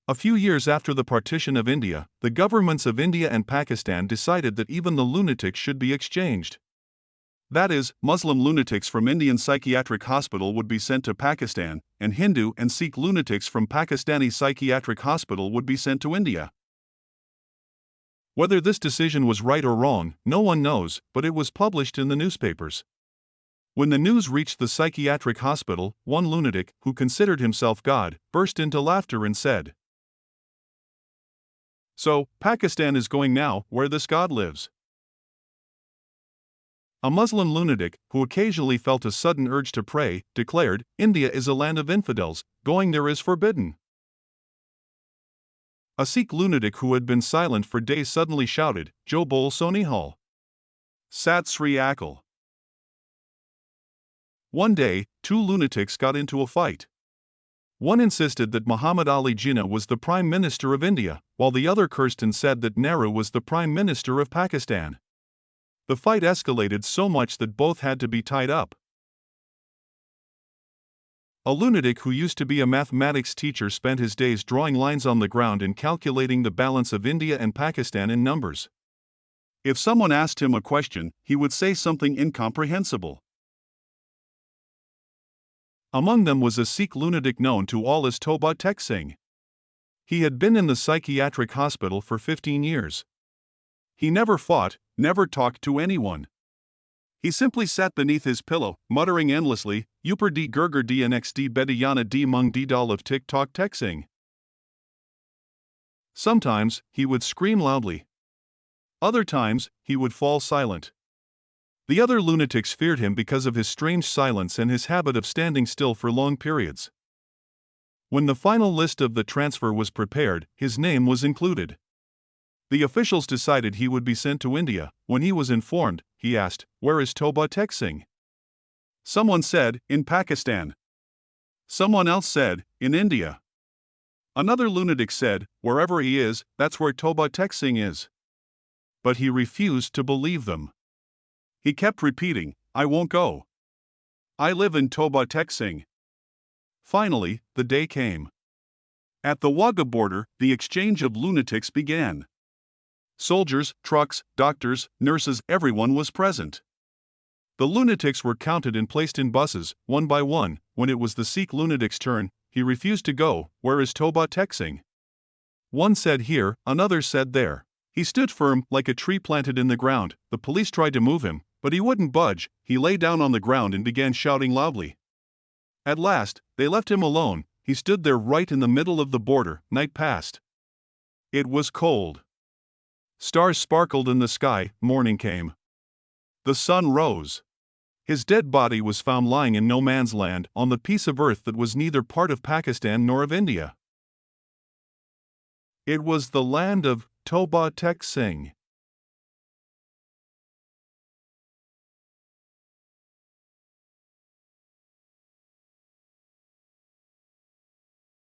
A few years after the partition of India, the governments of India and Pakistan decided that even the lunatics should be exchanged. That is, Muslim lunatics from Indian psychiatric hospital would be sent to Pakistan, and Hindu and Sikh lunatics from Pakistani psychiatric hospital would be sent to India. Whether this decision was right or wrong, no one knows, but it was published in the newspapers. When the news reached the psychiatric hospital, one lunatic, who considered himself God, burst into laughter and said, "So, Pakistan is going now, where this God lives." A Muslim lunatic, who occasionally felt a sudden urge to pray, declared, "India is a land of infidels, going there is forbidden." A Sikh lunatic who had been silent for days suddenly shouted, "Jo bol so nihal. Sat Sri Akal." One day, two lunatics got into a fight. One insisted that Muhammad Ali Jinnah was the Prime Minister of India, while the other cursed and said that Nehru was the Prime Minister of Pakistan. The fight escalated so much that both had to be tied up. A lunatic who used to be a mathematics teacher spent his days drawing lines on the ground and calculating the balance of India and Pakistan in numbers. If someone asked him a question, he would say something incomprehensible. Among them was a Sikh lunatic known to all as Toba Tek Singh. He had been in the psychiatric hospital for 15 years. He never fought, never talked to anyone. He simply sat beneath his pillow, muttering endlessly, Upar di Gurgur dnxd bediyana di mung di dal of Tik Tok Tek Singh. Sometimes, he would scream loudly. Other times, he would fall silent. The other lunatics feared him because of his strange silence and his habit of standing still for long periods. When the final list of the transfer was prepared, his name was included. The officials decided he would be sent to India. When he was informed, he asked, "Where is Toba Tek Singh?" Someone said, "In Pakistan." Someone else said, "In India." Another lunatic said, "Wherever he is, that's where Toba Tek Singh is." But he refused to believe them. He kept repeating, "I won't go. I live in Toba Tek Singh." Finally, the day came. At the Wagah border, the exchange of lunatics began. Soldiers, trucks, doctors, nurses, everyone was present. The lunatics were counted and placed in buses, one by one. When it was the Sikh lunatic's turn, he refused to go. "Where is Toba Tek Singh?" One said here, another said there. He stood firm, like a tree planted in the ground. The police tried to move him, but he wouldn't budge. He lay down on the ground and began shouting loudly. At last, they left him alone. He stood there right in the middle of the border. Night passed. It was cold. Stars sparkled in the sky. Morning came. The sun rose. His dead body was found lying in no man's land, on the piece of earth that was neither part of Pakistan nor of India. It was the land of Toba Tek Singh.